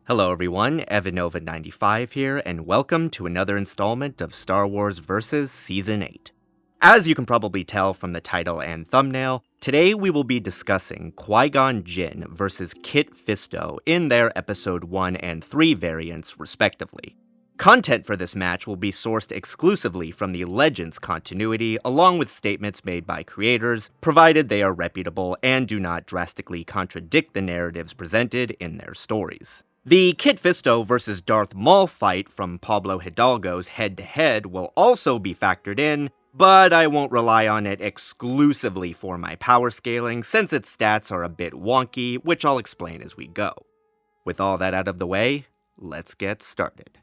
Hello everyone, Evanova95 here, and welcome to another installment of Star Wars vs. Season 8. As you can probably tell from the title and thumbnail, today we will be discussing Qui-Gon Jinn vs. Kit Fisto in their Episode 1 and 3 variants, respectively. Content for this match will be sourced exclusively from the Legends continuity, along with statements made by creators, provided they are reputable and do not drastically contradict the narratives presented in their stories. The Kit Fisto vs. Darth Maul fight from Pablo Hidalgo's head-to-head will also be factored in, but I won't rely on it exclusively for my power scaling since its stats are a bit wonky, which I'll explain as we go. With all that out of the way, let's get started.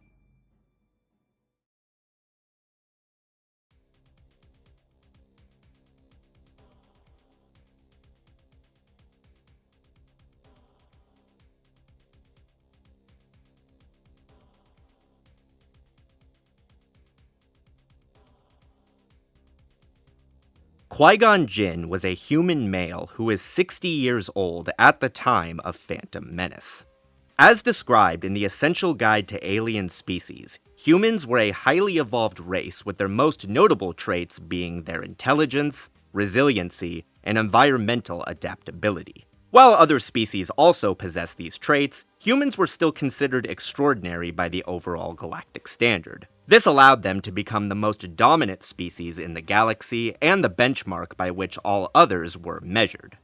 Qui-Gon Jinn was a human male who is 60 years old at the time of Phantom Menace. As described in the Essential Guide to Alien Species, humans were a highly evolved race with their most notable traits being their intelligence, resiliency, and environmental adaptability. While other species also possessed these traits, humans were still considered extraordinary by the overall galactic standard. This allowed them to become the most dominant species in the galaxy and the benchmark by which all others were measured.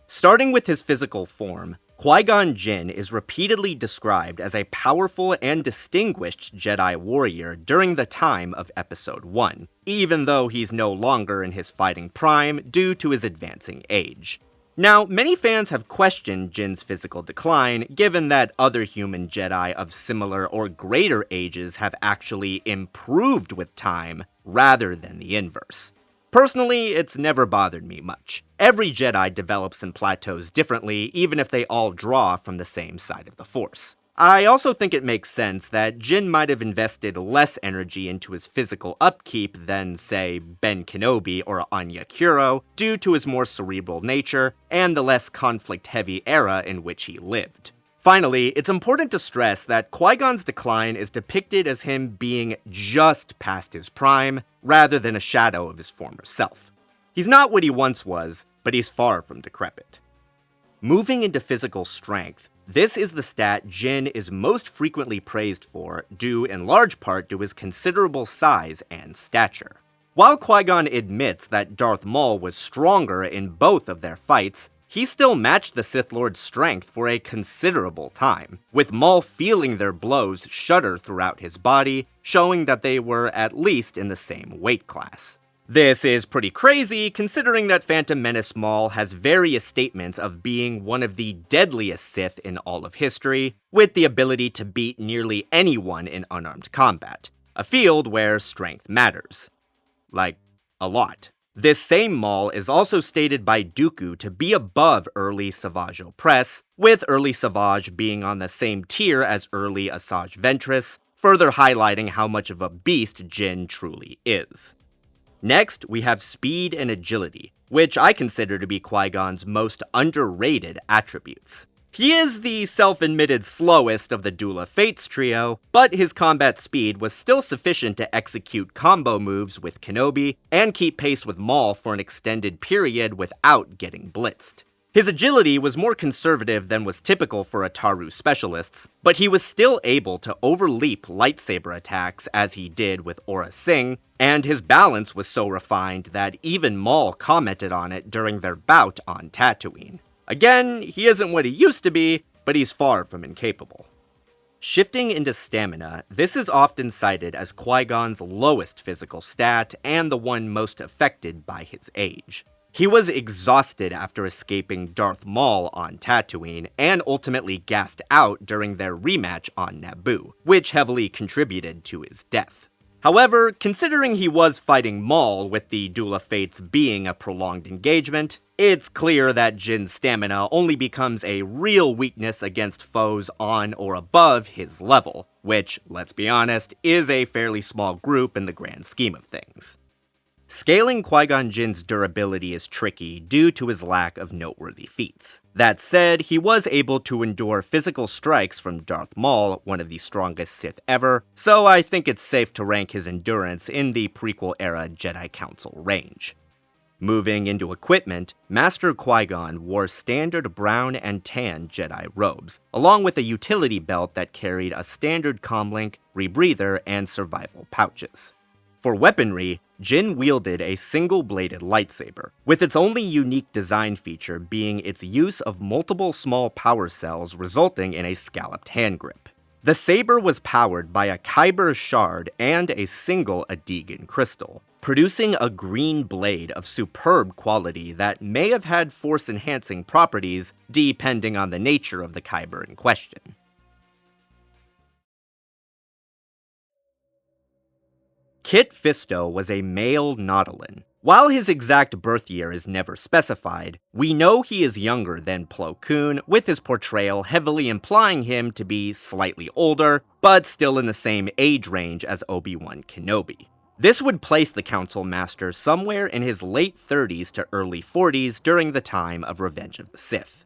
Starting with his physical form, Qui-Gon Jinn is repeatedly described as a powerful and distinguished Jedi warrior during the time of Episode 1, even though he's no longer in his fighting prime due to his advancing age. Now, many fans have questioned Jinn's physical decline, given that other human Jedi of similar or greater ages have actually improved with time, rather than the inverse. Personally, it's never bothered me much. Every Jedi develops and plateaus differently, even if they all draw from the same side of the Force. I also think it makes sense that Jinn might have invested less energy into his physical upkeep than, say, Ben Kenobi or Anya Kuro, due to his more cerebral nature and the less conflict-heavy era in which he lived. Finally, it's important to stress that Qui-Gon's decline is depicted as him being just past his prime, rather than a shadow of his former self. He's not what he once was, but he's far from decrepit. Moving into physical strength, this is the stat Jinn is most frequently praised for, due in large part to his considerable size and stature. While Qui-Gon admits that Darth Maul was stronger in both of their fights, he still matched the Sith Lord's strength for a considerable time, with Maul feeling their blows shudder throughout his body, showing that they were at least in the same weight class. This is pretty crazy, considering that Phantom Menace Maul has various statements of being one of the deadliest Sith in all of history, with the ability to beat nearly anyone in unarmed combat, a field where strength matters. Like, a lot. This same Maul is also stated by Dooku to be above early Savage Opress, with early Savage being on the same tier as early Asajj Ventress, further highlighting how much of a beast Jinn truly is. Next, we have speed and agility, which I consider to be Qui-Gon's most underrated attributes. He is the self-admitted slowest of the Duel of Fates trio, but his combat speed was still sufficient to execute combo moves with Kenobi and keep pace with Maul for an extended period without getting blitzed. His agility was more conservative than was typical for Ataru specialists, but he was still able to overleap lightsaber attacks as he did with Aurra Sing, and his balance was so refined that even Maul commented on it during their bout on Tatooine. Again, he isn't what he used to be, but he's far from incapable. Shifting into stamina, this is often cited as Qui-Gon's lowest physical stat and the one most affected by his age. He was exhausted after escaping Darth Maul on Tatooine, and ultimately gassed out during their rematch on Naboo, which heavily contributed to his death. However, considering he was fighting Maul with the Duel of Fates being a prolonged engagement, it's clear that Jinn's stamina only becomes a real weakness against foes on or above his level, which, let's be honest, is a fairly small group in the grand scheme of things. Scaling Qui-Gon Jinn's durability is tricky due to his lack of noteworthy feats. That said, he was able to endure physical strikes from Darth Maul, one of the strongest Sith ever, so I think it's safe to rank his endurance in the prequel-era Jedi Council range. Moving into equipment, Master Qui-Gon wore standard brown and tan Jedi robes, along with a utility belt that carried a standard comlink, rebreather, and survival pouches. For weaponry, Jinn wielded a single-bladed lightsaber, with its only unique design feature being its use of multiple small power cells resulting in a scalloped hand grip. The saber was powered by a Kyber shard and a single Adegan crystal, producing a green blade of superb quality that may have had force-enhancing properties depending on the nature of the Kyber in question. Kit Fisto was a male Nautolan. While his exact birth year is never specified, we know he is younger than Plo Koon, with his portrayal heavily implying him to be slightly older, but still in the same age range as Obi-Wan Kenobi. This would place the Council Master somewhere in his late 30s to early 40s during the time of Revenge of the Sith.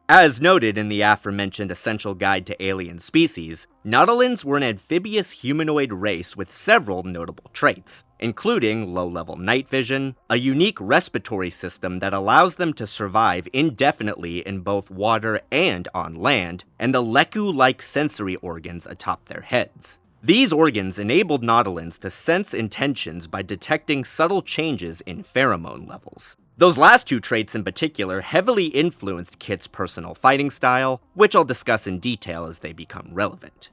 As noted in the aforementioned Essential Guide to Alien Species, Nautolans were an amphibious humanoid race with several notable traits, including low-level night vision, a unique respiratory system that allows them to survive indefinitely in both water and on land, and the Leku-like sensory organs atop their heads. These organs enabled Nautolans to sense intentions by detecting subtle changes in pheromone levels. Those last two traits in particular heavily influenced Kit's personal fighting style, which I'll discuss in detail as they become relevant.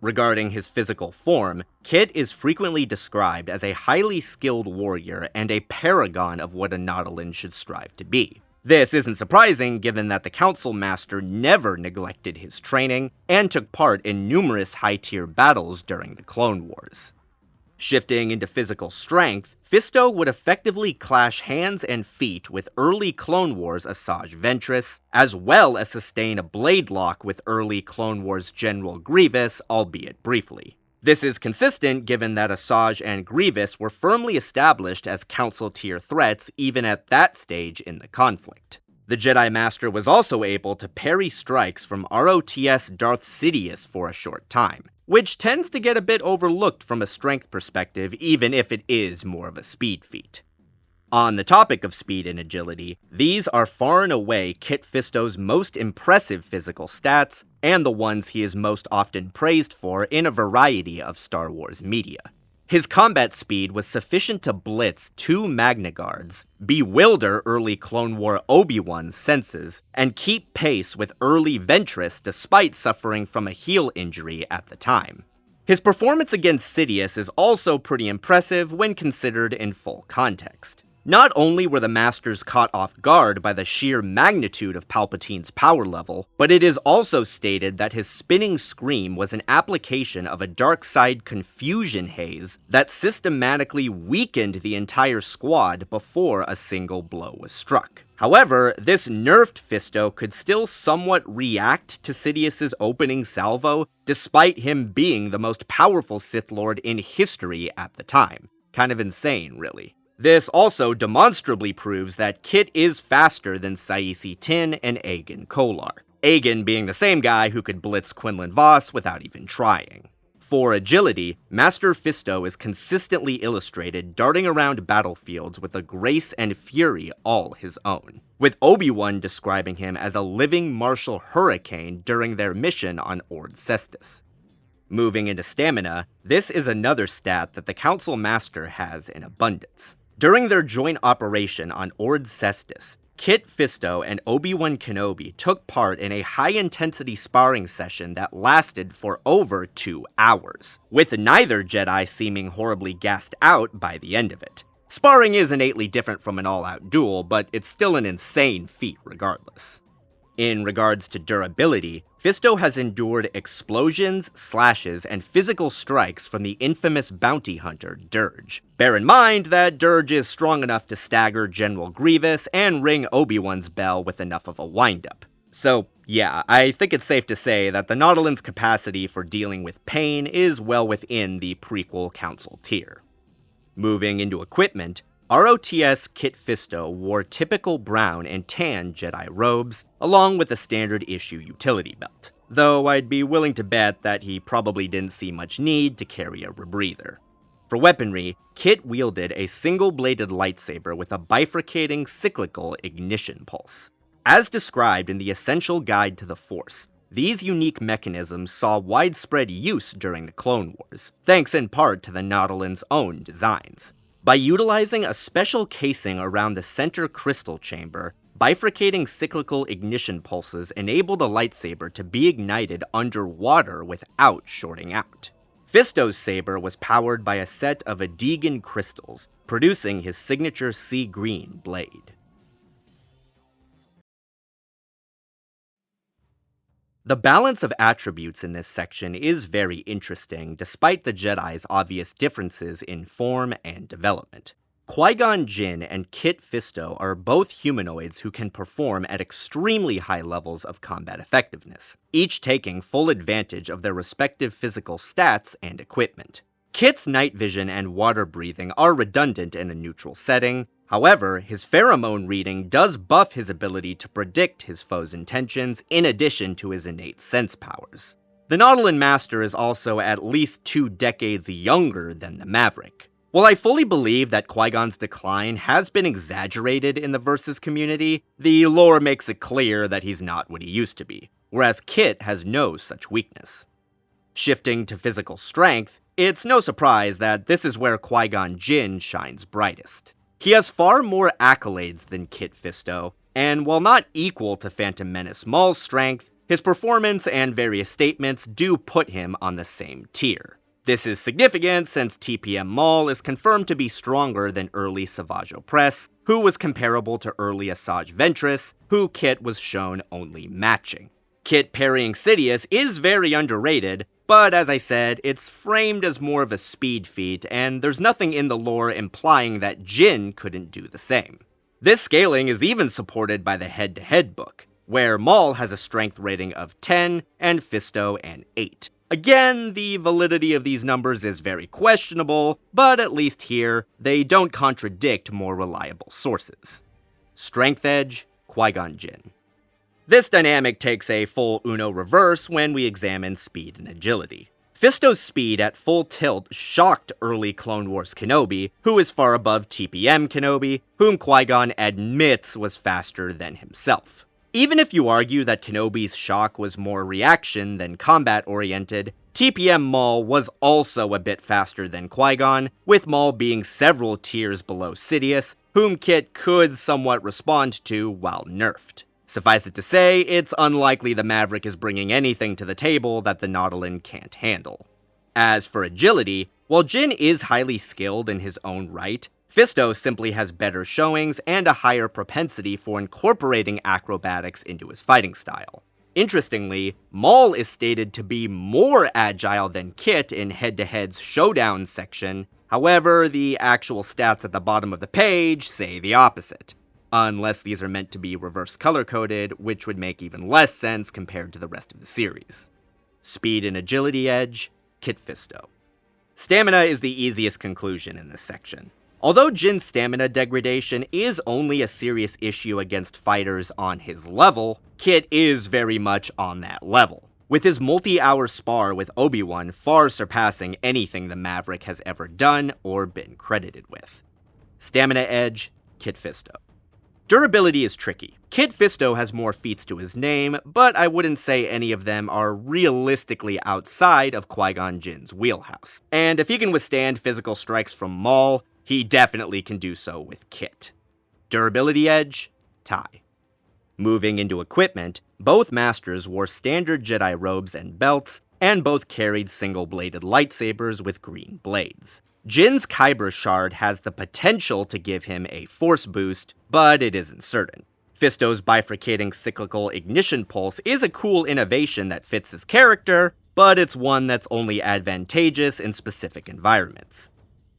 Regarding his physical form, Kit is frequently described as a highly skilled warrior and a paragon of what a Nautolan should strive to be. This isn't surprising given that the Council Master never neglected his training and took part in numerous high-tier battles during the Clone Wars. Shifting into physical strength, Fisto would effectively clash hands and feet with early Clone Wars Asajj Ventress, as well as sustain a blade lock with early Clone Wars General Grievous, albeit briefly. This is consistent given that Asajj and Grievous were firmly established as Council-tier threats even at that stage in the conflict. The Jedi Master was also able to parry strikes from ROTS Darth Sidious for a short time, which tends to get a bit overlooked from a strength perspective even if it is more of a speed feat. On the topic of speed and agility, these are far and away Kit Fisto's most impressive physical stats, and the ones he is most often praised for in a variety of Star Wars media. His combat speed was sufficient to blitz 2 Magna Guards, bewilder early Clone War Obi-Wan's senses, and keep pace with early Ventress despite suffering from a heel injury at the time. His performance against Sidious is also pretty impressive when considered in full context. Not only were the Masters caught off guard by the sheer magnitude of Palpatine's power level, but it is also stated that his spinning scream was an application of a dark side confusion haze that systematically weakened the entire squad before a single blow was struck. However, this nerfed Fisto could still somewhat react to Sidious's opening salvo, despite him being the most powerful Sith Lord in history at the time. Kind of insane, really. This also demonstrably proves that Kit is faster than Saisi Tin and Agen Kolar, Agen being the same guy who could blitz Quinlan Vos without even trying. For agility, Master Fisto is consistently illustrated darting around battlefields with a grace and fury all his own, with Obi-Wan describing him as a living martial hurricane during their mission on Ord Cestus. Moving into stamina, this is another stat that the Council Master has in abundance. During their joint operation on Ord Cestus, Kit Fisto and Obi-Wan Kenobi took part in a high-intensity sparring session that lasted for over 2 hours, with neither Jedi seeming horribly gassed out by the end of it. Sparring is innately different from an all-out duel, but it's still an insane feat regardless. In regards to durability, Fisto has endured explosions, slashes, and physical strikes from the infamous bounty hunter Dirge. Bear in mind that Dirge is strong enough to stagger General Grievous and ring Obi-Wan's bell with enough of a wind-up. So, yeah, I think it's safe to say that the Nautolan's capacity for dealing with pain is well within the prequel Council tier. Moving into equipment, ROTS Kit Fisto wore typical brown and tan Jedi robes, along with a standard issue utility belt, though I'd be willing to bet that he probably didn't see much need to carry a rebreather. For weaponry, Kit wielded a single-bladed lightsaber with a bifurcating cyclical ignition pulse. As described in the Essential Guide to the Force, these unique mechanisms saw widespread use during the Clone Wars, thanks in part to the Nautilin's own designs. By utilizing a special casing around the center crystal chamber, bifurcating cyclical ignition pulses enabled a lightsaber to be ignited underwater without shorting out. Fisto's saber was powered by a set of Adegan crystals, producing his signature sea green blade. The balance of attributes in this section is very interesting, despite the Jedi's obvious differences in form and development. Qui-Gon Jinn and Kit Fisto are both humanoids who can perform at extremely high levels of combat effectiveness, each taking full advantage of their respective physical stats and equipment. Kit's night vision and water breathing are redundant in a neutral setting. However, his pheromone reading does buff his ability to predict his foe's intentions in addition to his innate sense powers. The Nautilin Master is also at least 2 decades younger than the Maverick. While I fully believe that Qui-Gon's decline has been exaggerated in the Versus community, the lore makes it clear that he's not what he used to be, whereas Kit has no such weakness. Shifting to physical strength, it's no surprise that this is where Qui-Gon Jinn shines brightest. He has far more accolades than Kit Fisto, and while not equal to Phantom Menace Maul's strength, his performance and various statements do put him on the same tier. This is significant since TPM Maul is confirmed to be stronger than early Savage Opress, who was comparable to early Asajj Ventress, who Kit was shown only matching. Kit parrying Sidious is very underrated, but as I said, it's framed as more of a speed feat, and there's nothing in the lore implying that Jinn couldn't do the same. This scaling is even supported by the head-to-head book, where Maul has a strength rating of 10 and Fisto an 8. Again, the validity of these numbers is very questionable, but at least here, they don't contradict more reliable sources. Strength Edge, Qui-Gon Jinn. This dynamic takes a full Uno reverse when we examine speed and agility. Fisto's speed at full tilt shocked early Clone Wars Kenobi, who is far above TPM Kenobi, whom Qui-Gon admits was faster than himself. Even if you argue that Kenobi's shock was more reaction than combat-oriented, TPM Maul was also a bit faster than Qui-Gon, with Maul being several tiers below Sidious, whom Kit could somewhat respond to while nerfed. Suffice it to say, it's unlikely the Maverick is bringing anything to the table that the Nautilin can't handle. As for agility, while Jinn is highly skilled in his own right, Fisto simply has better showings and a higher propensity for incorporating acrobatics into his fighting style. Interestingly, Maul is stated to be more agile than Kit in head-to-head's showdown section. However, the actual stats at the bottom of the page say the opposite. Unless these are meant to be reverse color-coded, which would make even less sense compared to the rest of the series. Speed and agility edge, Kit Fisto. Stamina is the easiest conclusion in this section. Although Jinn's stamina degradation is only a serious issue against fighters on his level, Kit is very much on that level, with his multi-hour spar with Obi-Wan far surpassing anything the Maverick has ever done or been credited with. Stamina edge, Kit Fisto. Durability is tricky. Kit Fisto has more feats to his name, but I wouldn't say any of them are realistically outside of Qui-Gon Jinn's wheelhouse. And if he can withstand physical strikes from Maul, he definitely can do so with Kit. Durability edge, tie. Moving into equipment, both masters wore standard Jedi robes and belts, and both carried single-bladed lightsabers with green blades. Jinn's Kyber shard has the potential to give him a force boost, but it isn't certain. Fisto's bifurcating cyclical ignition pulse is a cool innovation that fits his character, but it's one that's only advantageous in specific environments.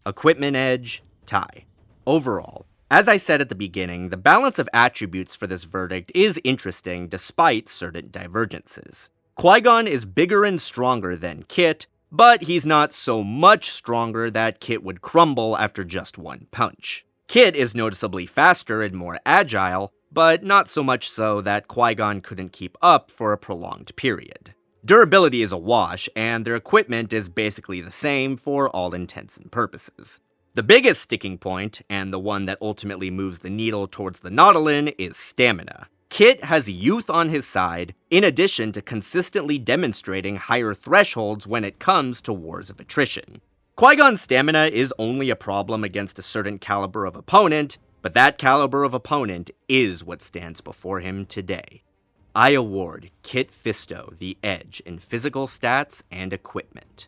Equipment edge, tie. Overall, as I said at the beginning, the balance of attributes for this verdict is interesting despite certain divergences. Qui-Gon is bigger and stronger than Kit, but he's not so much stronger that Kit would crumble after just one punch. Kit is noticeably faster and more agile, but not so much so that Qui-Gon couldn't keep up for a prolonged period. Durability is a wash, and their equipment is basically the same for all intents and purposes. The biggest sticking point, and the one that ultimately moves the needle towards the Nautolan, is stamina. Kit has youth on his side, in addition to consistently demonstrating higher thresholds when it comes to wars of attrition. Qui-Gon's stamina is only a problem against a certain caliber of opponent, but that caliber of opponent is what stands before him today. I award Kit Fisto the edge in physical stats and equipment.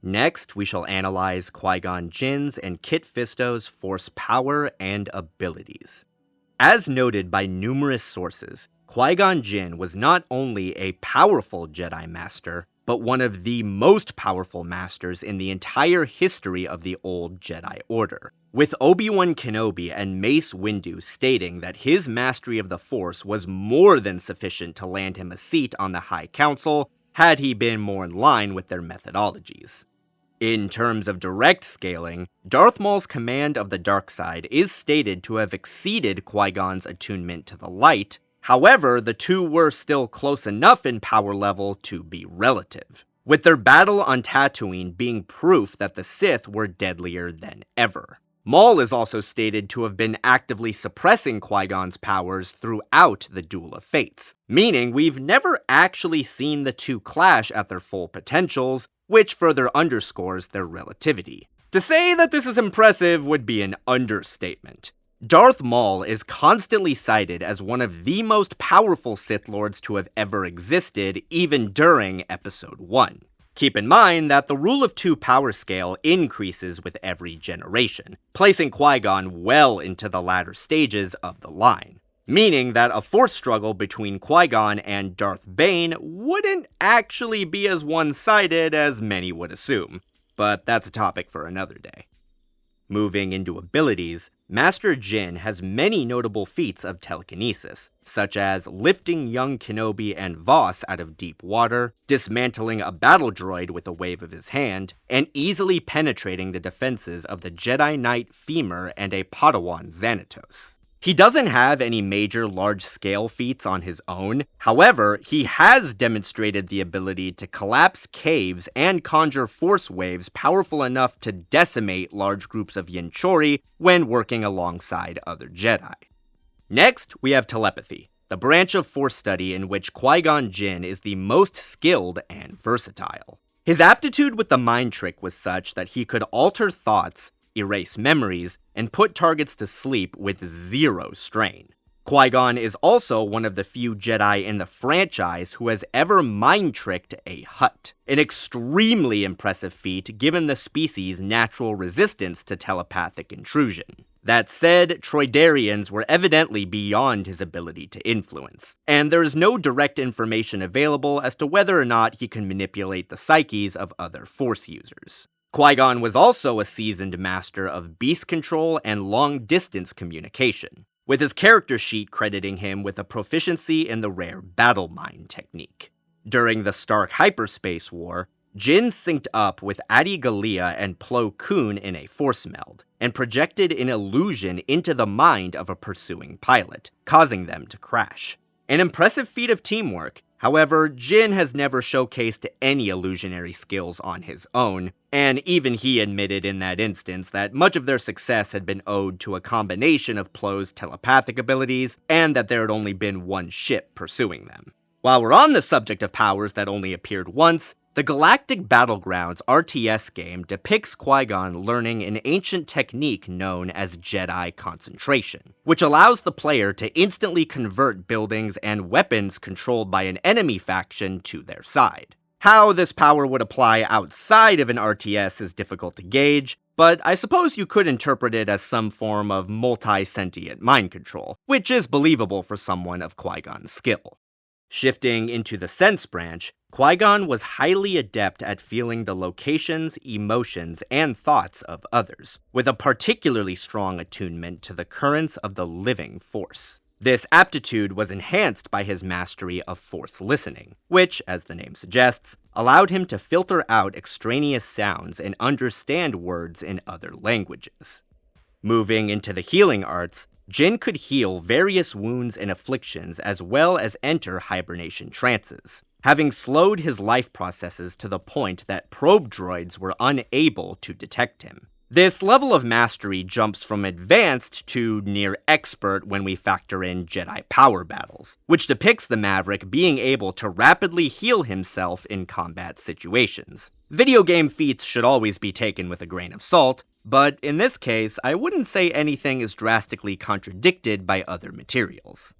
Next, we shall analyze Qui-Gon Jinn's and Kit Fisto's Force power and abilities. As noted by numerous sources, Qui-Gon Jinn was not only a powerful Jedi Master, but one of the most powerful masters in the entire history of the old Jedi Order, with Obi-Wan Kenobi and Mace Windu stating that his mastery of the Force was more than sufficient to land him a seat on the High Council, had he been more in line with their methodologies. In terms of direct scaling, Darth Maul's command of the dark side is stated to have exceeded Qui-Gon's attunement to the light. However, the two were still close enough in power level to be relative, with their battle on Tatooine being proof that the Sith were deadlier than ever. Maul is also stated to have been actively suppressing Qui-Gon's powers throughout the Duel of Fates, meaning we've never actually seen the two clash at their full potentials, which further underscores their relativity. To say that this is impressive would be an understatement. Darth Maul is constantly cited as one of the most powerful Sith Lords to have ever existed, even during Episode 1. Keep in mind that the Rule of Two power scale increases with every generation, placing Qui-Gon well into the latter stages of the line, meaning that a Force struggle between Qui-Gon and Darth Bane wouldn't actually be as one-sided as many would assume, but that's a topic for another day. Moving into abilities, Master Jinn has many notable feats of telekinesis, such as lifting young Kenobi and Voss out of deep water, dismantling a battle droid with a wave of his hand, and easily penetrating the defenses of the Jedi Knight Femur and a Padawan Xanatos. He doesn't have any major large-scale feats on his own, however, he has demonstrated the ability to collapse caves and conjure force waves powerful enough to decimate large groups of Yinchori when working alongside other Jedi. Next, we have telepathy, the branch of Force study in which Qui-Gon Jinn is the most skilled and versatile. His aptitude with the mind trick was such that he could alter thoughts, erase memories, and put targets to sleep with zero strain. Qui-Gon is also one of the few Jedi in the franchise who has ever mind-tricked a Hutt, an extremely impressive feat given the species' natural resistance to telepathic intrusion. That said, Troidarians were evidently beyond his ability to influence, and there is no direct information available as to whether or not he can manipulate the psyches of other Force users. Qui-Gon was also a seasoned master of beast control and long-distance communication, with his character sheet crediting him with a proficiency in the rare battle mind technique. During the Stark Hyperspace War, Jinn synced up with Adi Gallia and Plo Koon in a force meld, and projected an illusion into the mind of a pursuing pilot, causing them to crash. An impressive feat of teamwork. However, Jinn has never showcased any illusionary skills on his own, and even he admitted in that instance that much of their success had been owed to a combination of Plo's telepathic abilities, and that there had only been one ship pursuing them. While we're on the subject of powers that only appeared once, the Galactic Battlegrounds RTS game depicts Qui-Gon learning an ancient technique known as Jedi Concentration, which allows the player to instantly convert buildings and weapons controlled by an enemy faction to their side. How this power would apply outside of an RTS is difficult to gauge, but I suppose you could interpret it as some form of multi-sentient mind control, which is believable for someone of Qui-Gon's skill. Shifting into the Sense branch, Qui-Gon was highly adept at feeling the locations, emotions, and thoughts of others, with a particularly strong attunement to the currents of the living Force. This aptitude was enhanced by his mastery of Force listening, which, as the name suggests, allowed him to filter out extraneous sounds and understand words in other languages. Moving into the healing arts, Jinn could heal various wounds and afflictions as well as enter hibernation trances, having slowed his life processes to the point that probe droids were unable to detect him. This level of mastery jumps from advanced to near expert when we factor in Jedi power battles, which depicts the Maverick being able to rapidly heal himself in combat situations. Video game feats should always be taken with a grain of salt, but in this case, I wouldn't say anything is drastically contradicted by other materials.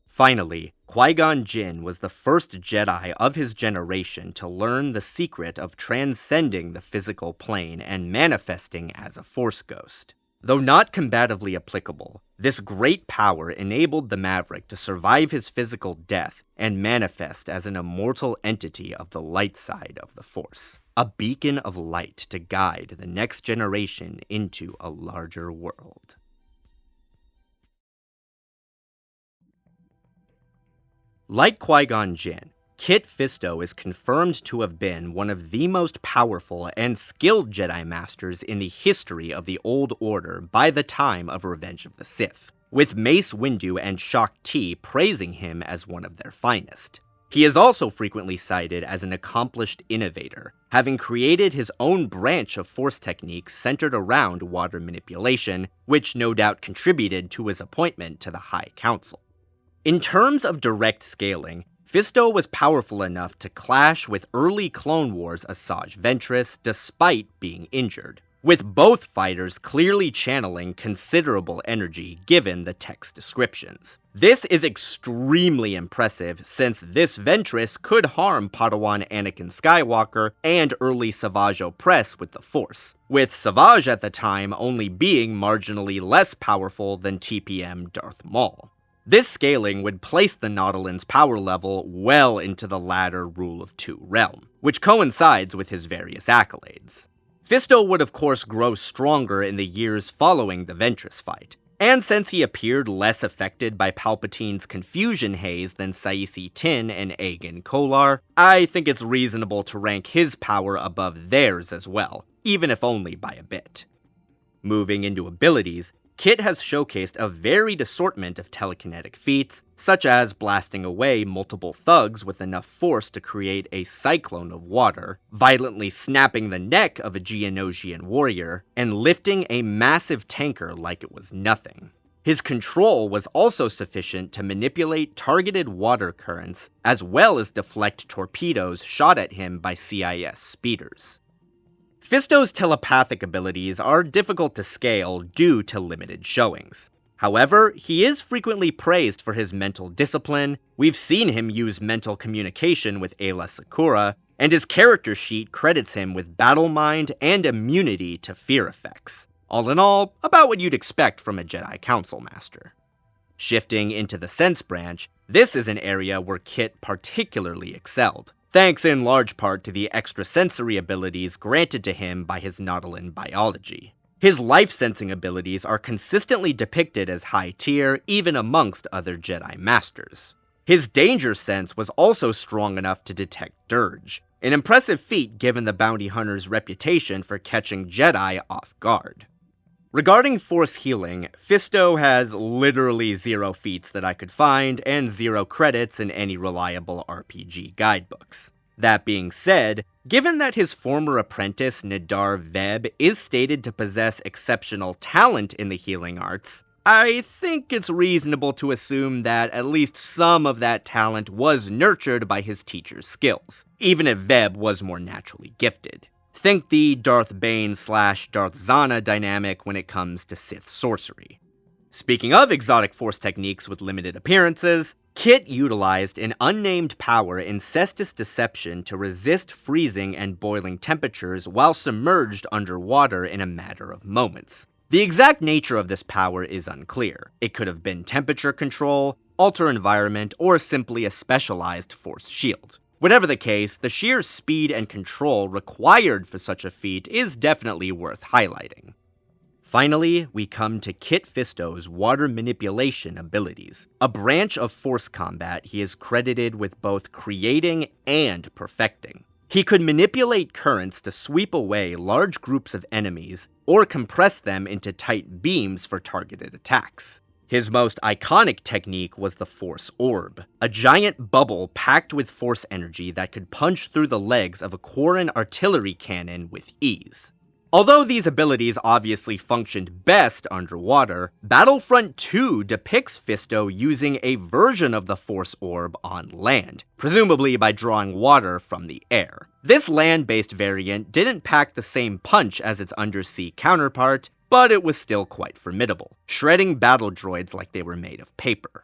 Finally, Qui-Gon Jinn was the first Jedi of his generation to learn the secret of transcending the physical plane and manifesting as a Force ghost. Though not combatively applicable, this great power enabled the Maverick to survive his physical death and manifest as an immortal entity of the light side of the Force, a beacon of light to guide the next generation into a larger world. Like Qui-Gon Jinn, Kit Fisto is confirmed to have been one of the most powerful and skilled Jedi Masters in the history of the Old Order by the time of Revenge of the Sith, with Mace Windu and Shaak Ti praising him as one of their finest. He is also frequently cited as an accomplished innovator, having created his own branch of Force techniques centered around water manipulation, which no doubt contributed to his appointment to the High Council. In terms of direct scaling, Fisto was powerful enough to clash with early Clone Wars Asajj Ventress despite being injured, with both fighters clearly channeling considerable energy given the text descriptions. This is extremely impressive since this Ventress could harm Padawan Anakin Skywalker and early Savage Opress with the Force, with Savage at the time only being marginally less powerful than TPM Darth Maul. This scaling would place the Nautilin's power level well into the latter Rule of Two realm, which coincides with his various accolades. Fisto would of course grow stronger in the years following the Ventress fight, and since he appeared less affected by Palpatine's confusion haze than Saisi Tin and Aegon Kolar, I think it's reasonable to rank his power above theirs as well, even if only by a bit. Moving into abilities, Kit has showcased a varied assortment of telekinetic feats, such as blasting away multiple thugs with enough force to create a cyclone of water, violently snapping the neck of a Geonosian warrior, and lifting a massive tanker like it was nothing. His control was also sufficient to manipulate targeted water currents, as well as deflect torpedoes shot at him by CIS speeders. Fisto's telepathic abilities are difficult to scale due to limited showings. However, he is frequently praised for his mental discipline, we've seen him use mental communication with Aayla Secura, and his character sheet credits him with battle mind and immunity to fear effects. All in all, about what you'd expect from a Jedi Council Master. Shifting into the Sense branch, this is an area where Kit particularly excelled, thanks in large part to the extrasensory abilities granted to him by his Nautilin biology. His life-sensing abilities are consistently depicted as high tier, even amongst other Jedi Masters. His danger sense was also strong enough to detect Dirge, an impressive feat given the bounty hunter's reputation for catching Jedi off guard. Regarding Force healing, Fisto has literally 0 feats that I could find, and 0 credits in any reliable RPG guidebooks. That being said, given that his former apprentice Nadar Veb is stated to possess exceptional talent in the healing arts, I think it's reasonable to assume that at least some of that talent was nurtured by his teacher's skills, even if Veb was more naturally gifted. Think the Darth Bane / Darth Zana dynamic when it comes to Sith sorcery. Speaking of exotic Force techniques with limited appearances, Kit utilized an unnamed power in Cestus Deception to resist freezing and boiling temperatures while submerged underwater in a matter of moments. The exact nature of this power is unclear. It could have been temperature control, alter environment, or simply a specialized Force shield. Whatever the case, the sheer speed and control required for such a feat is definitely worth highlighting. Finally, we come to Kit Fisto's water manipulation abilities, a branch of Force combat he is credited with both creating and perfecting. He could manipulate currents to sweep away large groups of enemies, or compress them into tight beams for targeted attacks. His most iconic technique was the Force Orb, a giant bubble packed with Force energy that could punch through the legs of a Quarren artillery cannon with ease. Although these abilities obviously functioned best underwater, Battlefront 2 depicts Fisto using a version of the Force Orb on land, presumably by drawing water from the air. This land-based variant didn't pack the same punch as its undersea counterpart, but it was still quite formidable, shredding battle droids like they were made of paper.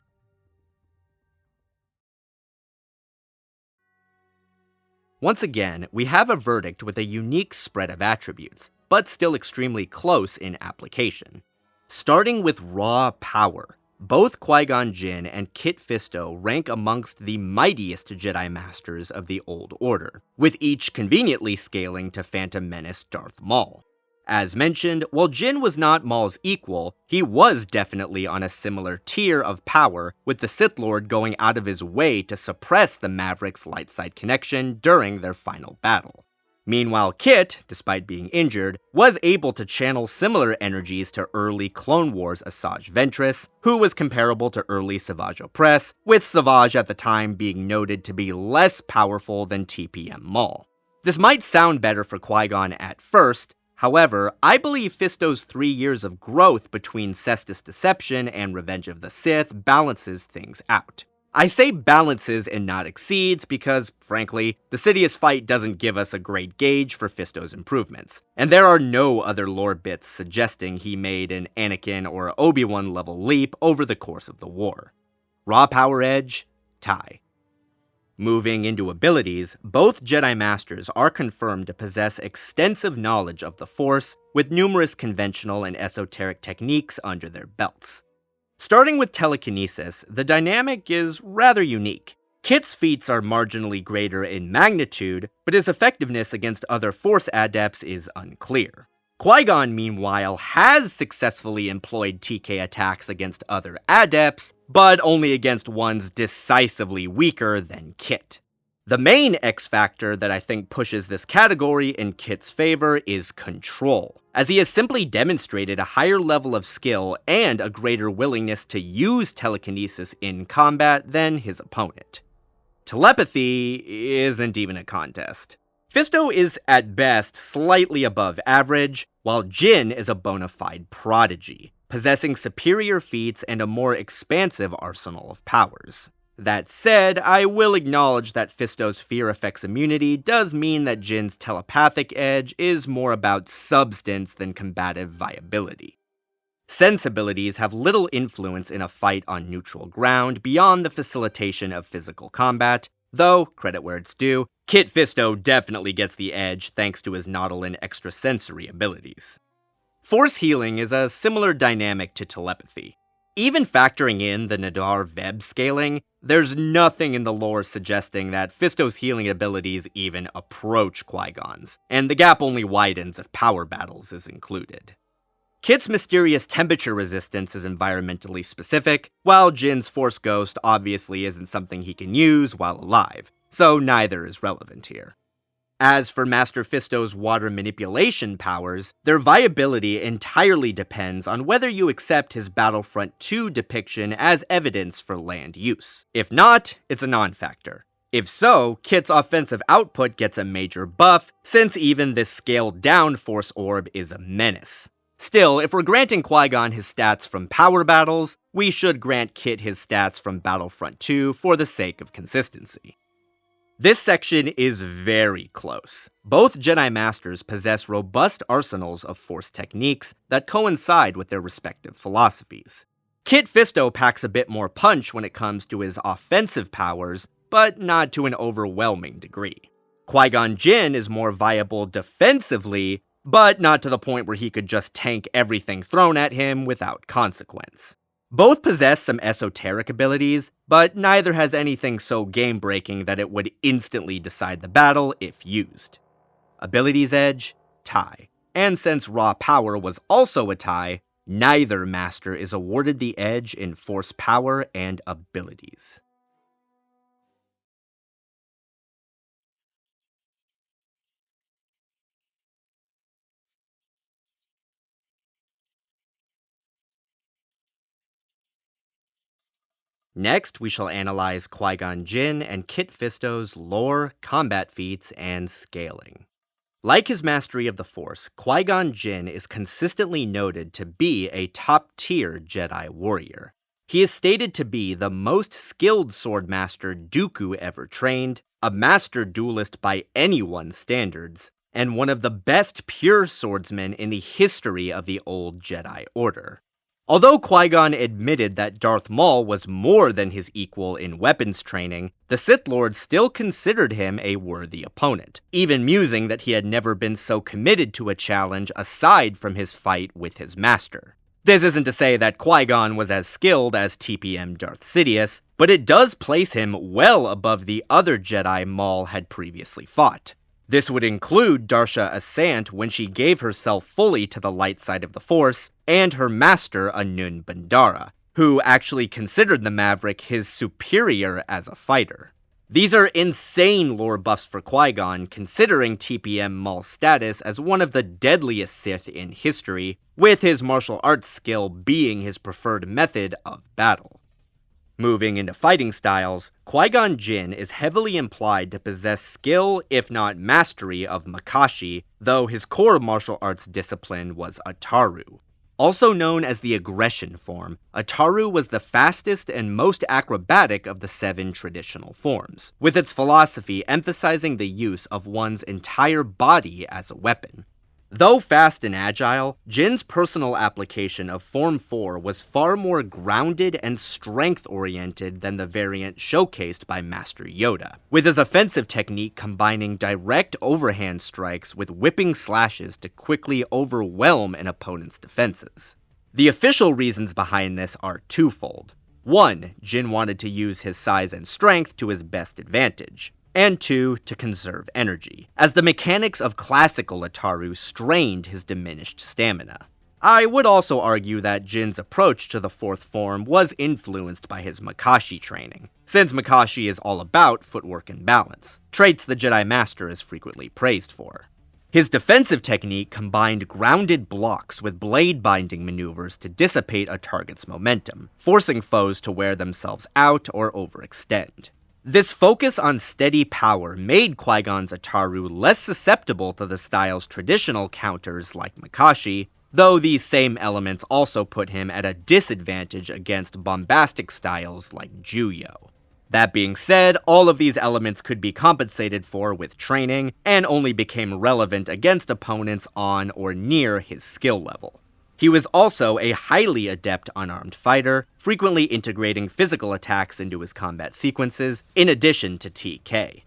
Once again, we have a verdict with a unique spread of attributes, but still extremely close in application. Starting with raw power, both Qui-Gon Jinn and Kit Fisto rank amongst the mightiest Jedi Masters of the Old Order, with each conveniently scaling to Phantom Menace Darth Maul. As mentioned, while Jinn was not Maul's equal, he was definitely on a similar tier of power, with the Sith Lord going out of his way to suppress the Maverick's light side connection during their final battle. Meanwhile, Kit, despite being injured, was able to channel similar energies to early Clone Wars Asajj Ventress, who was comparable to early Savage Opress, with Savage at the time being noted to be less powerful than TPM Maul. This might sound better for Qui-Gon at first. However, I believe Fisto's 3 years of growth between Cestus Deception and Revenge of the Sith balances things out. I say balances and not exceeds because, frankly, the Sidious fight doesn't give us a great gauge for Fisto's improvements, and there are no other lore bits suggesting he made an Anakin or Obi-Wan level leap over the course of the war. Raw power edge, tie. Moving into abilities, both Jedi Masters are confirmed to possess extensive knowledge of the Force, with numerous conventional and esoteric techniques under their belts. Starting with telekinesis, the dynamic is rather unique. Kit's feats are marginally greater in magnitude, but his effectiveness against other Force adepts is unclear. Qui-Gon, meanwhile, has successfully employed TK attacks against other adepts, but only against ones decisively weaker than Kit. The main X factor that I think pushes this category in Kit's favor is control, as he has simply demonstrated a higher level of skill and a greater willingness to use telekinesis in combat than his opponent. Telepathy isn't even a contest. Fisto is at best slightly above average, while Jinn is a bona fide prodigy, possessing superior feats and a more expansive arsenal of powers. That said, I will acknowledge that Fisto's fear effects immunity does mean that Jinn's telepathic edge is more about substance than combative viability. Sense abilities have little influence in a fight on neutral ground beyond the facilitation of physical combat, though, credit where it's due, Kit Fisto definitely gets the edge thanks to his Nautolan extrasensory abilities. Force healing is a similar dynamic to telepathy. Even factoring in the Nadar-Veb scaling, there's nothing in the lore suggesting that Fisto's healing abilities even approach Qui-Gon's, and the gap only widens if power battles is included. Kit's mysterious temperature resistance is environmentally specific, while Jinn's Force Ghost obviously isn't something he can use while alive, so neither is relevant here. As for Master Fisto's water manipulation powers, their viability entirely depends on whether you accept his Battlefront 2 depiction as evidence for land use. If not, it's a non-factor. If so, Kit's offensive output gets a major buff, since even this scaled-down Force Orb is a menace. Still, if we're granting Qui-Gon his stats from power battles, we should grant Kit his stats from Battlefront 2 for the sake of consistency. This section is very close. Both Jedi Masters possess robust arsenals of Force techniques that coincide with their respective philosophies. Kit Fisto packs a bit more punch when it comes to his offensive powers, but not to an overwhelming degree. Qui-Gon Jinn is more viable defensively, but not to the point where he could just tank everything thrown at him without consequence. Both possess some esoteric abilities, but neither has anything so game-breaking that it would instantly decide the battle if used. Abilities edge, tie. And since raw power was also a tie, neither master is awarded the edge in force power and abilities. Next, we shall analyze Qui-Gon Jinn and Kit Fisto's lore, combat feats, and scaling. Like his mastery of the Force, Qui-Gon Jinn is consistently noted to be a top-tier Jedi warrior. He is stated to be the most skilled swordmaster Dooku ever trained, a master duelist by anyone's standards, and one of the best pure swordsmen in the history of the old Jedi Order. Although Qui-Gon admitted that Darth Maul was more than his equal in weapons training, the Sith Lord still considered him a worthy opponent, even musing that he had never been so committed to a challenge aside from his fight with his master. This isn't to say that Qui-Gon was as skilled as TPM Darth Sidious, but it does place him well above the other Jedi Maul had previously fought. This would include Darsha Asant when she gave herself fully to the light side of the Force, and her master Anun Bandara, who actually considered the Maverick his superior as a fighter. These are insane lore buffs for Qui-Gon, considering TPM Maul's status as one of the deadliest Sith in history, with his martial arts skill being his preferred method of battle. Moving into fighting styles, Qui-Gon Jinn is heavily implied to possess skill, if not mastery, of Makashi, though his core martial arts discipline was Ataru. Also known as the aggression form, Ataru was the fastest and most acrobatic of the 7 traditional forms, with its philosophy emphasizing the use of one's entire body as a weapon. Though fast and agile, Jinn's personal application of Form 4 was far more grounded and strength-oriented than the variant showcased by Master Yoda, with his offensive technique combining direct overhand strikes with whipping slashes to quickly overwhelm an opponent's defenses. The official reasons behind this are twofold. 1, Jinn wanted to use his size and strength to his best advantage. And 2, to conserve energy, as the mechanics of classical Ataru strained his diminished stamina. I would also argue that Jinn's approach to the 4th form was influenced by his Makashi training, since Makashi is all about footwork and balance, traits the Jedi Master is frequently praised for. His defensive technique combined grounded blocks with blade binding maneuvers to dissipate a target's momentum, forcing foes to wear themselves out or overextend. This focus on steady power made Qui-Gon's Ataru less susceptible to the style's traditional counters like Makashi, though these same elements also put him at a disadvantage against bombastic styles like Juyo. That being said, all of these elements could be compensated for with training, and only became relevant against opponents on or near his skill level. He was also a highly adept unarmed fighter, frequently integrating physical attacks into his combat sequences, in addition to TK.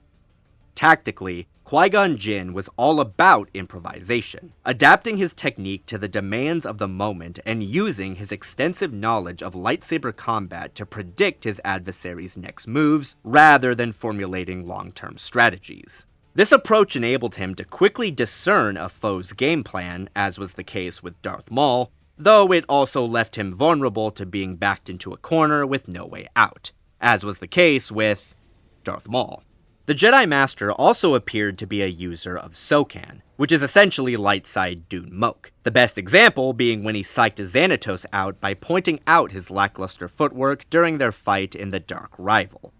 Tactically, Qui-Gon Jinn was all about improvisation, adapting his technique to the demands of the moment and using his extensive knowledge of lightsaber combat to predict his adversary's next moves, rather than formulating long-term strategies. This approach enabled him to quickly discern a foe's game plan, as was the case with Darth Maul, though it also left him vulnerable to being backed into a corner with no way out, as was the case with Darth Maul. The Jedi Master also appeared to be a user of Sokan, which is essentially light-side Dune Moke, the best example being when he psyched Xanatos out by pointing out his lackluster footwork during their fight in the Dark Rival.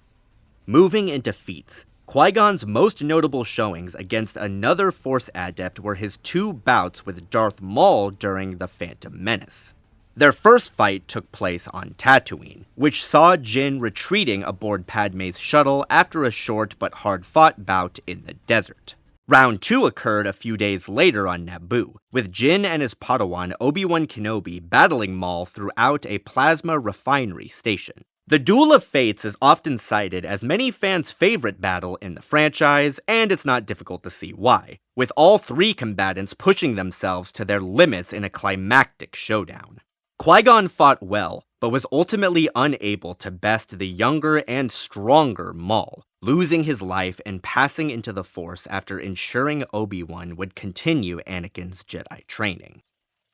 Moving into feats, Qui-Gon's most notable showings against another Force adept were his 2 bouts with Darth Maul during the Phantom Menace. Their first fight took place on Tatooine, which saw Jinn retreating aboard Padme's shuttle after a short but hard-fought bout in the desert. Round 2 occurred a few days later on Naboo, with Jinn and his Padawan Obi-Wan Kenobi battling Maul throughout a plasma refinery station. The Duel of Fates is often cited as many fans' favorite battle in the franchise, and it's not difficult to see why, with all 3 combatants pushing themselves to their limits in a climactic showdown. Qui-Gon fought well, but was ultimately unable to best the younger and stronger Maul, losing his life and passing into the Force after ensuring Obi-Wan would continue Anakin's Jedi training.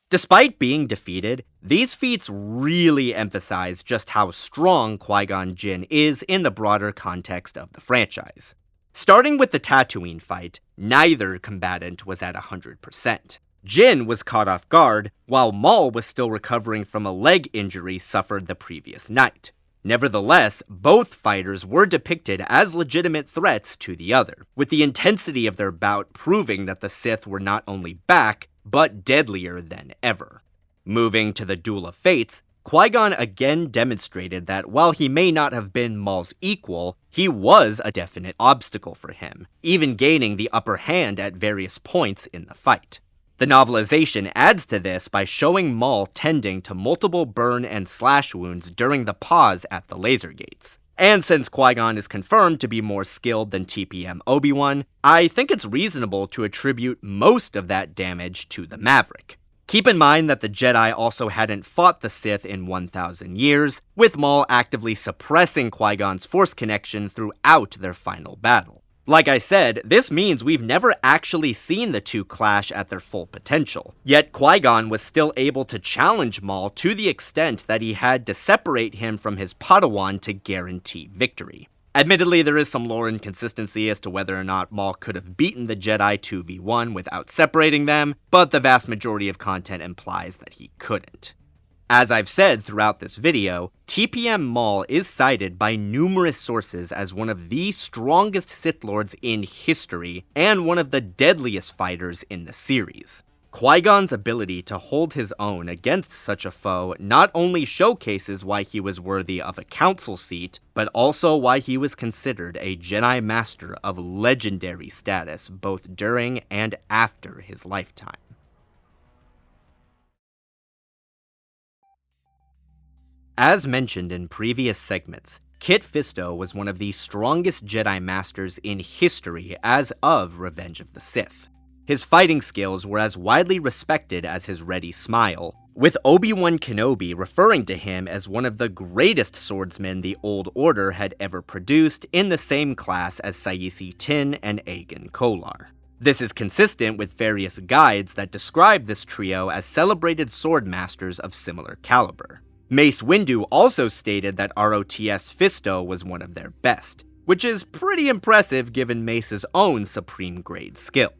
Despite being defeated, these feats really emphasize just how strong Qui-Gon Jinn is in the broader context of the franchise. Starting with the Tatooine fight, neither combatant was at 100%. Jinn was caught off guard, while Maul was still recovering from a leg injury suffered the previous night. Nevertheless, both fighters were depicted as legitimate threats to the other, with the intensity of their bout proving that the Sith were not only back, but deadlier than ever. Moving to the Duel of Fates, Qui-Gon again demonstrated that while he may not have been Maul's equal, he was a definite obstacle for him, even gaining the upper hand at various points in the fight. The novelization adds to this by showing Maul tending to multiple burn and slash wounds during the pause at the laser gates. And since Qui-Gon is confirmed to be more skilled than TPM Obi-Wan, I think it's reasonable to attribute most of that damage to the Maverick. Keep in mind that the Jedi also hadn't fought the Sith in 1,000 years, with Maul actively suppressing Qui-Gon's Force connection throughout their final battle. Like I said, this means we've never actually seen the two clash at their full potential, yet Qui-Gon was still able to challenge Maul to the extent that he had to separate him from his Padawan to guarantee victory. Admittedly, there is some lore inconsistency as to whether or not Maul could have beaten the Jedi 2v1 without separating them, but the vast majority of content implies that he couldn't. As I've said throughout this video, TPM Maul is cited by numerous sources as one of the strongest Sith Lords in history, and one of the deadliest fighters in the series. Qui-Gon's ability to hold his own against such a foe not only showcases why he was worthy of a council seat, but also why he was considered a Jedi Master of legendary status both during and after his lifetime. As mentioned in previous segments, Kit Fisto was one of the strongest Jedi Masters in history as of Revenge of the Sith. His fighting skills were as widely respected as his ready smile, with Obi-Wan Kenobi referring to him as one of the greatest swordsmen the Old Order had ever produced, in the same class as Saisi Tin and Aegon Kolar. This is consistent with various guides that describe this trio as celebrated sword masters of similar caliber. Mace Windu also stated that ROTS Fisto was one of their best, which is pretty impressive given Mace's own supreme grade skill.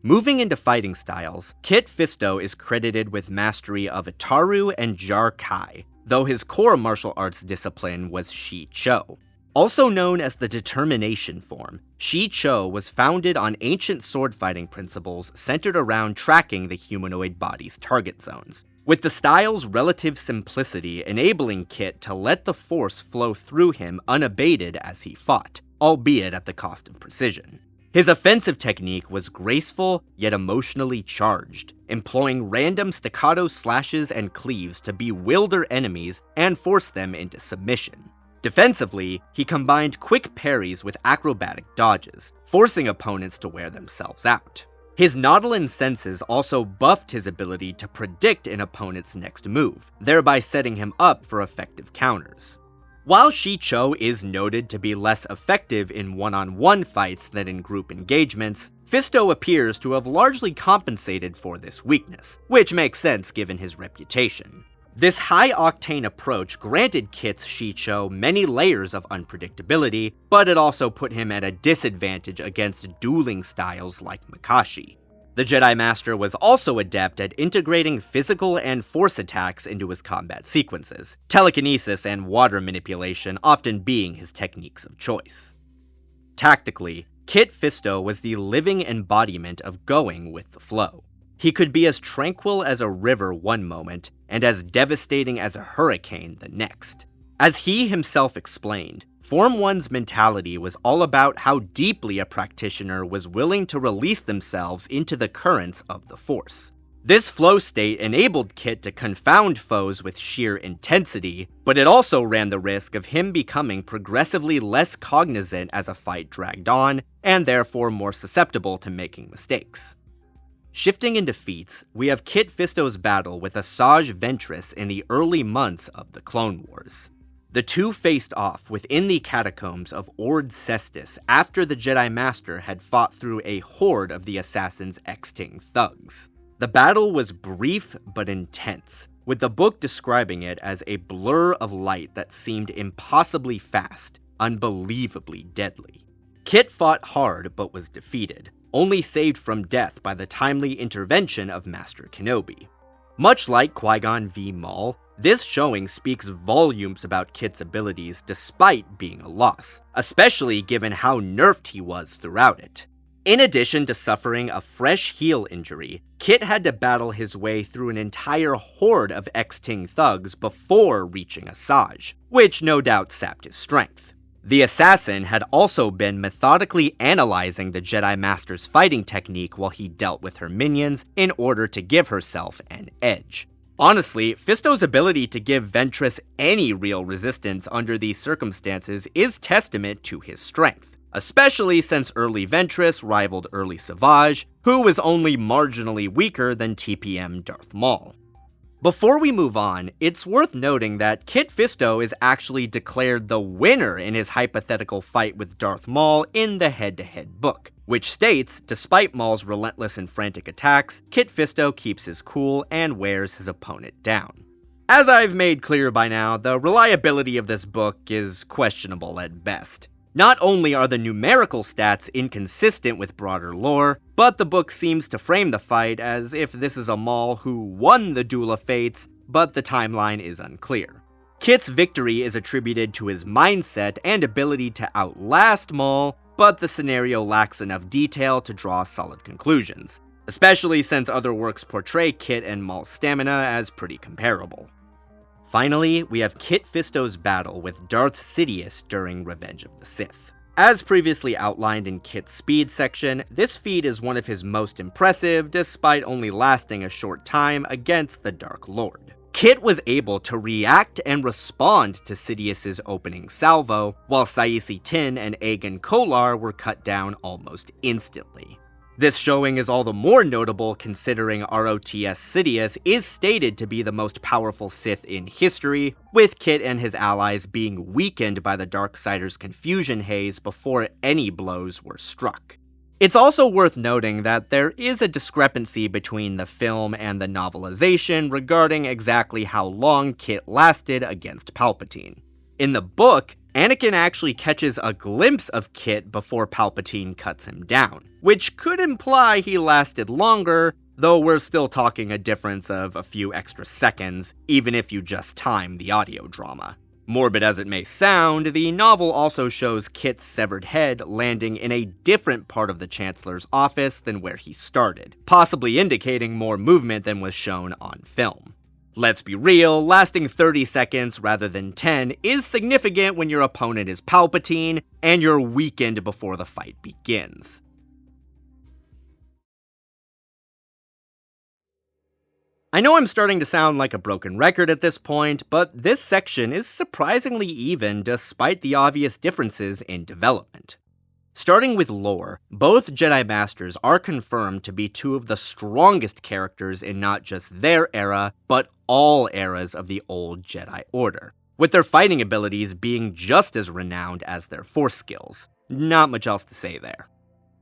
Moving into fighting styles, Kit Fisto is credited with mastery of Itaru and Jar Kai, though his core martial arts discipline was Shi Cho. Also known as the Determination form, Shi Cho was founded on ancient sword fighting principles centered around tracking the humanoid body's target zones, with the style's relative simplicity enabling Kit to let the Force flow through him unabated as he fought, albeit at the cost of precision. His offensive technique was graceful yet emotionally charged, employing random staccato slashes and cleaves to bewilder enemies and force them into submission. Defensively, he combined quick parries with acrobatic dodges, forcing opponents to wear themselves out. His Nautolan senses also buffed his ability to predict an opponent's next move, thereby setting him up for effective counters. While Shi Cho is noted to be less effective in one-on-one fights than in group engagements, Fisto appears to have largely compensated for this weakness, which makes sense given his reputation. This high-octane approach granted Kit's Shi Cho many layers of unpredictability, but it also put him at a disadvantage against dueling styles like Makashi. The Jedi Master was also adept at integrating physical and force attacks into his combat sequences, telekinesis and water manipulation often being his techniques of choice. Tactically, Kit Fisto was the living embodiment of going with the flow. He could be as tranquil as a river one moment, and as devastating as a hurricane the next. As he himself explained, Form 1's mentality was all about how deeply a practitioner was willing to release themselves into the currents of the Force. This flow state enabled Kit to confound foes with sheer intensity, but it also ran the risk of him becoming progressively less cognizant as a fight dragged on, and therefore more susceptible to making mistakes. Shifting into Feats, we have Kit Fisto's battle with Asajj Ventress in the early months of the Clone Wars. The two faced off within the catacombs of Ord Cestus after the Jedi Master had fought through a horde of the assassin's X-Ting thugs. The battle was brief but intense, with the book describing it as a blur of light that seemed impossibly fast, unbelievably deadly. Kit fought hard but was defeated, only saved from death by the timely intervention of Master Kenobi. Much like Qui-Gon v. Maul, this showing speaks volumes about Kit's abilities despite being a loss, especially given how nerfed he was throughout it. In addition to suffering a fresh heel injury, Kit had to battle his way through an entire horde of X-Ting thugs before reaching Asajj, which no doubt sapped his strength. The assassin had also been methodically analyzing the Jedi Master's fighting technique while he dealt with her minions in order to give herself an edge. Honestly, Fisto's ability to give Ventress any real resistance under these circumstances is testament to his strength, especially since early Ventress rivaled early Savage, who was only marginally weaker than TPM Darth Maul. Before we move on, it's worth noting that Kit Fisto is actually declared the winner in his hypothetical fight with Darth Maul in the head-to-head book, which states, despite Maul's relentless and frantic attacks, Kit Fisto keeps his cool and wears his opponent down. As I've made clear by now, the reliability of this book is questionable at best. Not only are the numerical stats inconsistent with broader lore, but the book seems to frame the fight as if this is a Maul who won the Duel of Fates, but the timeline is unclear. Kit's victory is attributed to his mindset and ability to outlast Maul, but the scenario lacks enough detail to draw solid conclusions, especially since other works portray Kit and Maul's stamina as pretty comparable. Finally, we have Kit Fisto's battle with Darth Sidious during Revenge of the Sith. As previously outlined in Kit's speed section, this feat is one of his most impressive, despite only lasting a short time against the Dark Lord. Kit was able to react and respond to Sidious's opening salvo, while Saisi Tin and Aegon Kolar were cut down almost instantly. This showing is all the more notable considering ROTS Sidious is stated to be the most powerful Sith in history, with Kit and his allies being weakened by the Darksiders' confusion haze before any blows were struck. It's also worth noting that there is a discrepancy between the film and the novelization regarding exactly how long Kit lasted against Palpatine. In the book, Anakin actually catches a glimpse of Kit before Palpatine cuts him down, which could imply he lasted longer, though we're still talking a difference of a few extra seconds, even if you just time the audio drama. Morbid as it may sound, the novel also shows Kit's severed head landing in a different part of the Chancellor's office than where he started, possibly indicating more movement than was shown on film. Let's be real, lasting 30 seconds rather than 10 is significant when your opponent is Palpatine, and you're weakened before the fight begins. I know I'm starting to sound like a broken record at this point, but this section is surprisingly even despite the obvious differences in development. Starting with lore, both Jedi Masters are confirmed to be two of the strongest characters in not just their era, but all eras of the old Jedi Order, with their fighting abilities being just as renowned as their Force skills. Not much else to say there.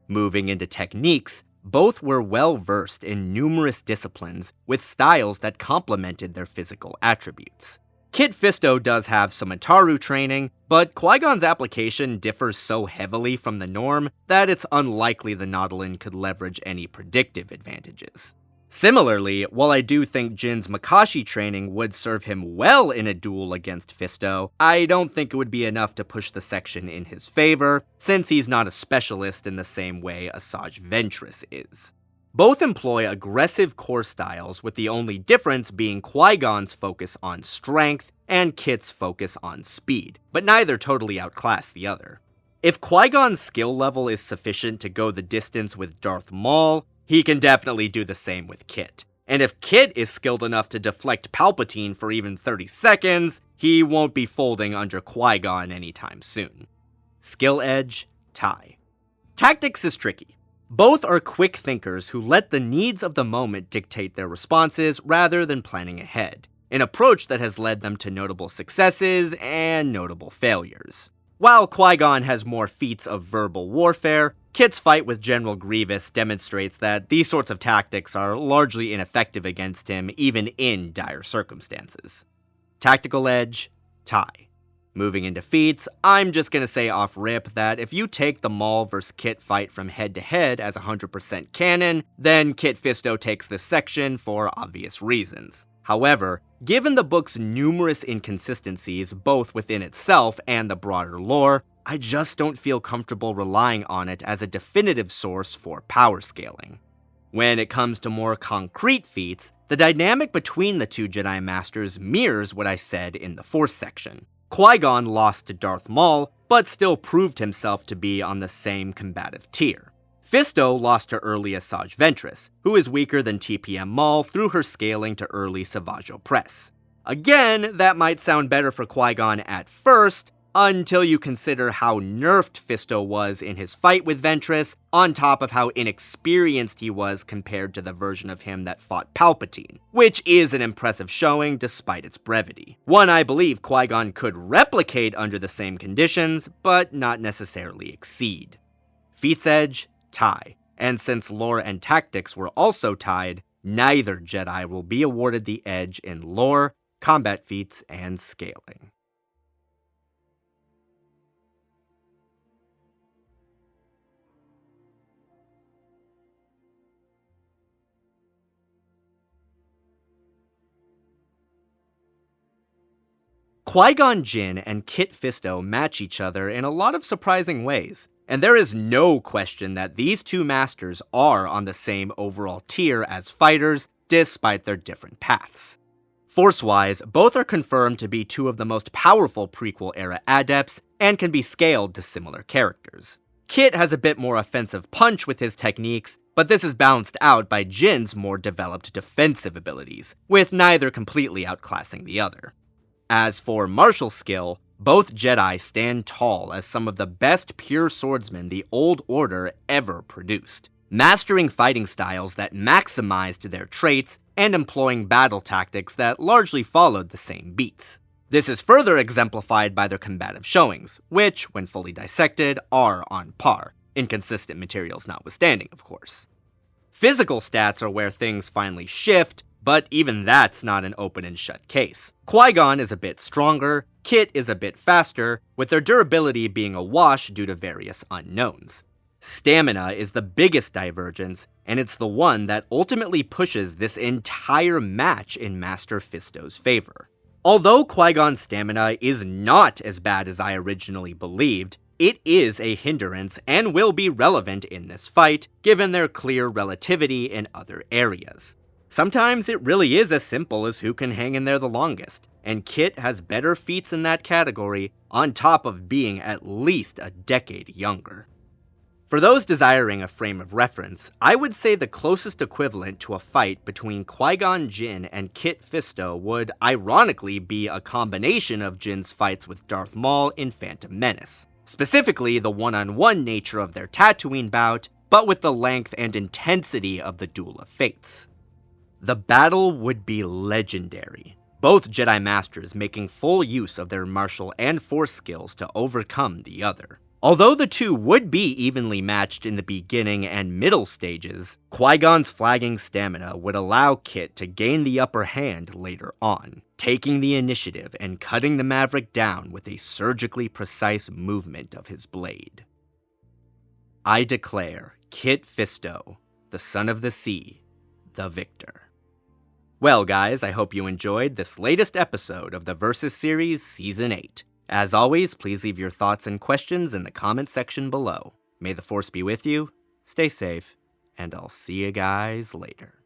Moving into techniques, both were well versed in numerous disciplines with styles that complemented their physical attributes. Kit Fisto does have some Ataru training, but Qui-Gon's application differs so heavily from the norm that it's unlikely the Nautolan could leverage any predictive advantages. Similarly, while I do think Jinn's Makashi training would serve him well in a duel against Fisto, I don't think it would be enough to push the section in his favor, since he's not a specialist in the same way Asajj Ventress is. Both employ aggressive core styles, with the only difference being Qui-Gon's focus on strength and Kit's focus on speed, but neither totally outclass the other. If Qui-Gon's skill level is sufficient to go the distance with Darth Maul, he can definitely do the same with Kit. And if Kit is skilled enough to deflect Palpatine for even 30 seconds, he won't be folding under Qui-Gon anytime soon. Skill edge, tie. Tactics is tricky. Both are quick thinkers who let the needs of the moment dictate their responses rather than planning ahead, an approach that has led them to notable successes and notable failures. While Qui-Gon has more feats of verbal warfare, Kit's fight with General Grievous demonstrates that these sorts of tactics are largely ineffective against him even in dire circumstances. Tactical edge, tie. Moving into feats, I'm just gonna say off rip that if you take the Maul vs. Kit fight from head to head as 100% canon, then Kit Fisto takes this section for obvious reasons. However, given the book's numerous inconsistencies both within itself and the broader lore, I just don't feel comfortable relying on it as a definitive source for power scaling. When it comes to more concrete feats, the dynamic between the two Jedi Masters mirrors what I said in the Force section. Qui-Gon lost to Darth Maul, but still proved himself to be on the same combative tier. Fisto lost to early Asajj Ventress, who is weaker than TPM Maul through her scaling to early Savage Opress. Again, that might sound better for Qui-Gon at first, until you consider how nerfed Fisto was in his fight with Ventress, on top of how inexperienced he was compared to the version of him that fought Palpatine, which is an impressive showing despite its brevity. One I believe Qui-Gon could replicate under the same conditions, but not necessarily exceed. Feats edge, tie, and since lore and tactics were also tied, neither Jedi will be awarded the edge in lore, combat feats, and scaling. Qui-Gon Jinn and Kit Fisto match each other in a lot of surprising ways, and there is no question that these two masters are on the same overall tier as fighters, despite their different paths. Force-wise, both are confirmed to be two of the most powerful prequel-era adepts, and can be scaled to similar characters. Kit has a bit more offensive punch with his techniques, but this is balanced out by Jinn's more developed defensive abilities, with neither completely outclassing the other. As for martial skill, both Jedi stand tall as some of the best pure swordsmen the Old Order ever produced, mastering fighting styles that maximized their traits and employing battle tactics that largely followed the same beats. This is further exemplified by their combative showings, which, when fully dissected, are on par, inconsistent materials notwithstanding, of course. Physical stats are where things finally shift, but even that's not an open and shut case. Qui-Gon is a bit stronger, Kit is a bit faster, with their durability being a wash due to various unknowns. Stamina is the biggest divergence, and it's the one that ultimately pushes this entire match in Master Fisto's favor. Although Qui-Gon's stamina is not as bad as I originally believed, it is a hindrance and will be relevant in this fight, given their clear relativity in other areas. Sometimes it really is as simple as who can hang in there the longest, and Kit has better feats in that category, on top of being at least a decade younger. For those desiring a frame of reference, I would say the closest equivalent to a fight between Qui-Gon Jinn and Kit Fisto would ironically be a combination of Jinn's fights with Darth Maul in Phantom Menace. Specifically, the one-on-one nature of their Tatooine bout, but with the length and intensity of the Duel of Fates. The battle would be legendary, both Jedi Masters making full use of their martial and force skills to overcome the other. Although the two would be evenly matched in the beginning and middle stages, Qui-Gon's flagging stamina would allow Kit to gain the upper hand later on, taking the initiative and cutting the Maverick down with a surgically precise movement of his blade. I declare Kit Fisto, the Son of the Sea, the victor. Well guys, I hope you enjoyed this latest episode of the Versus Series Season 8. As always, please leave your thoughts and questions in the comment section below. May the Force be with you, stay safe, and I'll see you guys later.